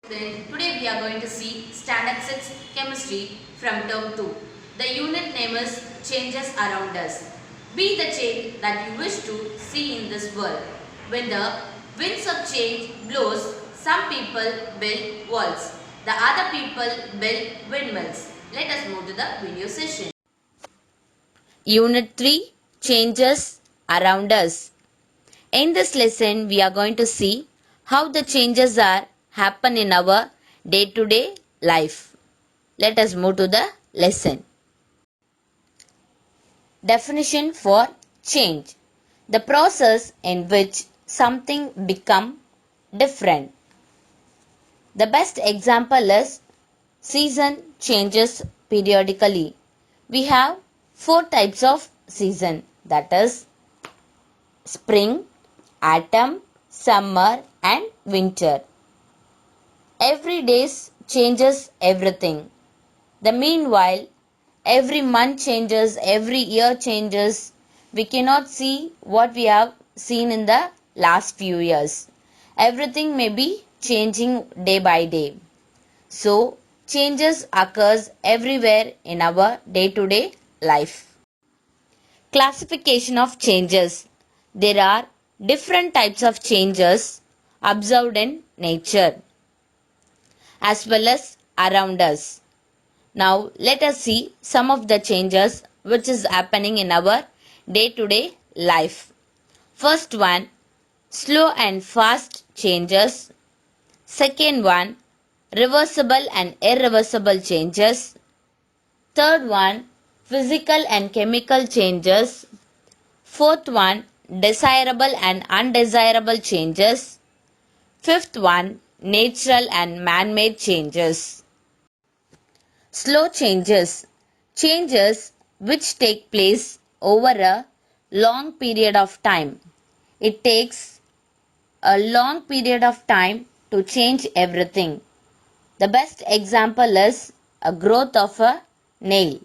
Then today we are going to see Standard 6 Chemistry from Term 2. The unit name is Changes Around Us. Be the change that you wish to see in this world. When the winds of change blows, some people build walls. The other people build windmills. Let us move to the video session. Unit 3 Changes Around Us. In this lesson, we are going to see how the changes are happen in our day-to-day life. Let us move to the lesson. Definition for change. The process in which something become different. The best example is season changes periodically. We have 4 types of season, that is spring, autumn, summer and winter. Every day changes everything. The meanwhile, every month changes, every year changes. We cannot see what we have seen in the last few years. Everything may be changing day by day. So, changes occurs everywhere in our day-to-day life. Classification of changes. There are different types of changes observed in nature as well as around us. Now let us see some of the changes which is happening in our day-to-day life. First one, slow and fast changes. Second one, reversible and irreversible changes. Third one, physical and chemical changes. Fourth one, desirable and undesirable changes. Fifth one, natural and man-made changes. Slow changes. Changes which take place over a long period of time. It takes a long period of time to change everything. The best example is a growth of a nail,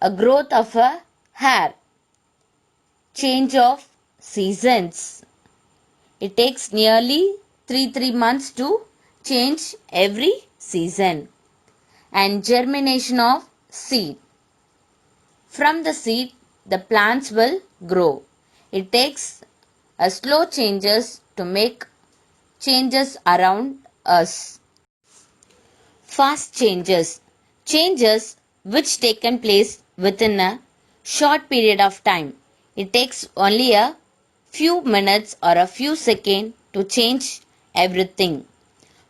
a growth of a hair, change of seasons. It takes nearly 3 months to change every season. And germination of seed. From the seed, the plants will grow. It takes a slow changes to make changes around us. Fast changes. Changes which taken place within a short period of time. It takes only a few minutes or a few seconds to change everything.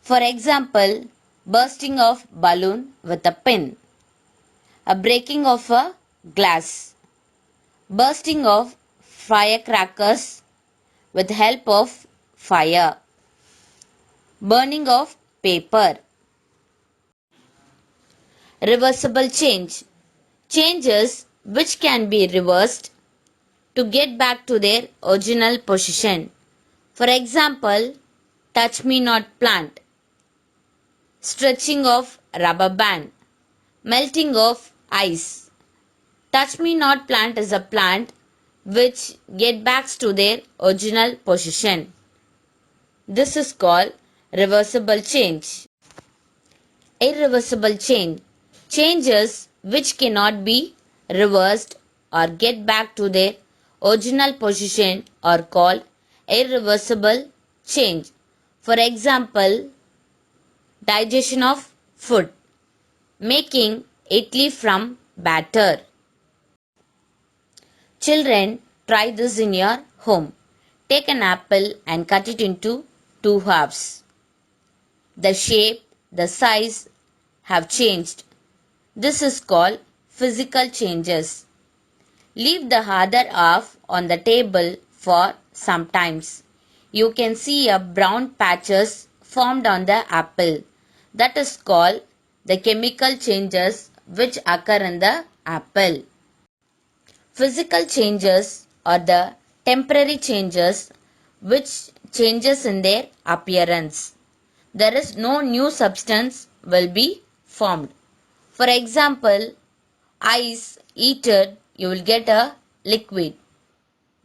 For example, bursting of balloon with a pin, a breaking of a glass, bursting of firecrackers with help of fire, burning of paper. Reversible change. Changes which can be reversed to get back to their original position. For example, touch me not plant, stretching of rubber band, melting of ice. Touch me not plant is a plant which get back to their original position. This is called reversible change. Irreversible change. Changes which cannot be reversed or get back to their original position are called irreversible change. For example, digestion of food, making idli from batter. Children, try this in your home. Take an apple and cut it into 2 halves. The shape, the size have changed. This is called physical changes. Leave the other half on the table for some times. You can see a brown patches formed on the apple. That is called the chemical changes which occur in the apple. Physical changes are the temporary changes which changes in their appearance. There is no new substance will be formed. For example, ice heated, you will get a liquid.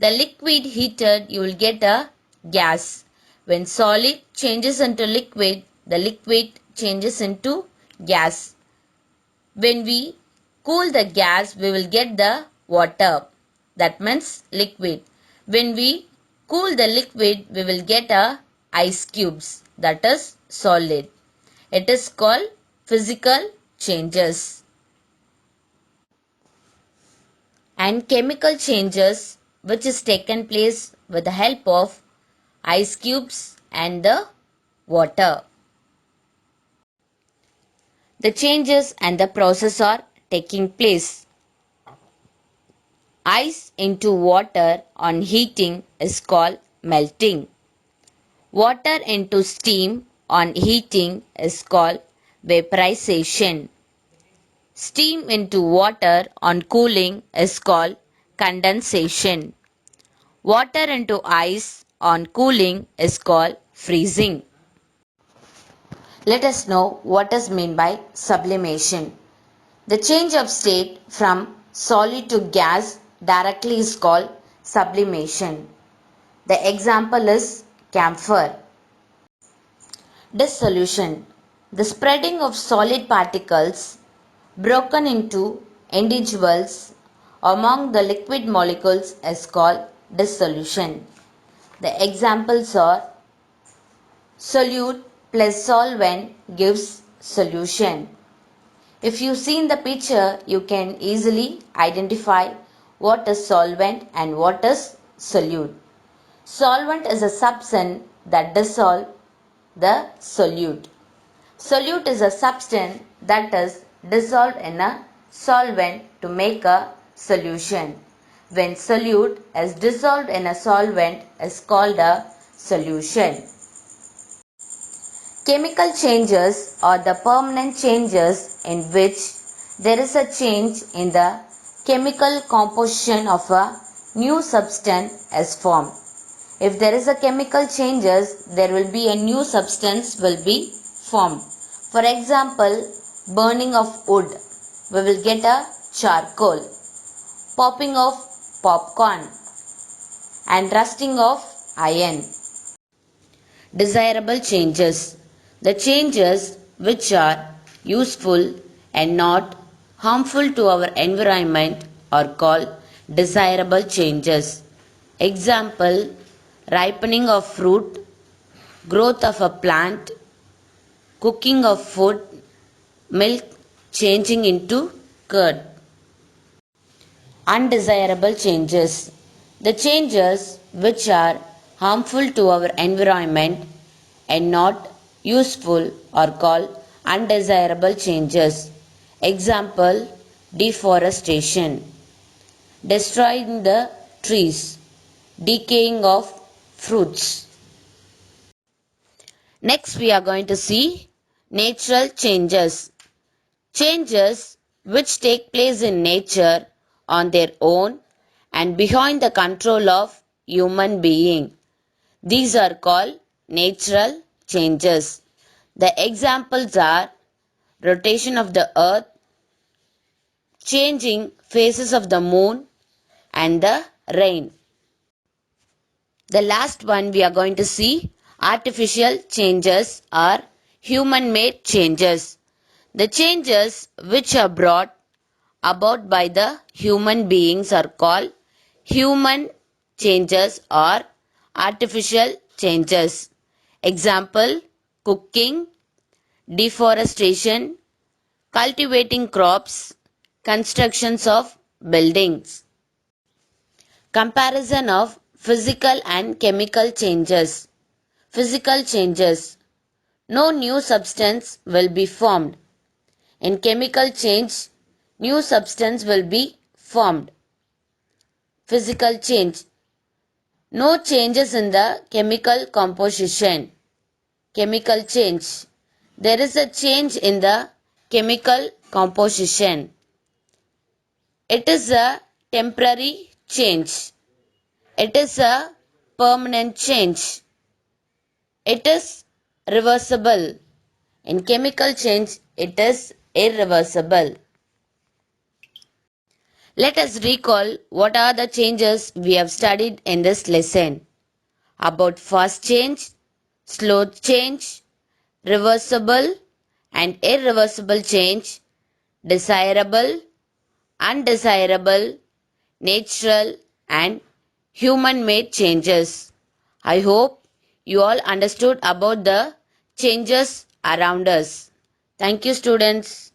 The liquid heated, you will get a gas. When solid changes into liquid, the liquid changes into gas. When we cool the gas, we will get the water. That means liquid. When we cool the liquid, we will get ice cubes. That is solid. It is called physical changes. And chemical changes which is taken place with the help of ice cubes and the water. The changes and the process are taking place. Ice into water on heating is called melting. Water into steam on heating is called vaporization. Steam into water on cooling is called condensation. Water into ice on cooling is called freezing. Let us know what is meant by sublimation. The change of state from solid to gas directly is called sublimation. The example is camphor. Dissolution. The spreading of solid particles broken into individuals among the liquid molecules is called dissolution. The examples are solute plus solvent gives solution. If you see in the picture, you can easily identify what is solvent and what is solute. Solvent is a substance that dissolves the solute. Solute is a substance that is dissolved in a solvent to make a solution. When solute is dissolved in a solvent is called a solution. Chemical changes are the permanent changes in which there is a change in the chemical composition of a new substance is formed. If there is a chemical changes, there will be a new substance will be formed. For example, burning of wood, we will get a charcoal. Popping of popcorn and rusting of iron. Desirable changes. The changes which are useful and not harmful to our environment are called desirable changes. Example, ripening of fruit, growth of a plant, cooking of food, milk changing into curd. Undesirable changes. The changes which are harmful to our environment and not useful are called undesirable changes. Example, deforestation, destroying the trees, decaying of fruits. Next, we are going to see natural changes. Changes which take place in nature on their own and behind the control of human being. These are called natural changes. The examples are rotation of the earth, changing phases of the moon and the rain. The last one we are going to see artificial changes or human made changes. The changes which are brought about by the human beings are called human changes or artificial changes. Example, cooking, deforestation, cultivating crops, constructions of buildings. Comparison of physical and chemical changes. Physical changes. No new substance will be formed. In chemical change, new substance will be formed. Physical change. No changes in the chemical composition. Chemical change. There is a change in the chemical composition. It is a temporary change. It is a permanent change. It is reversible. In chemical change, it is irreversible. Let us recall what are the changes we have studied in this lesson. About fast change, slow change, reversible and irreversible change, desirable, undesirable, natural, and human made changes. I hope you all understood about the changes around us. Thank you, students.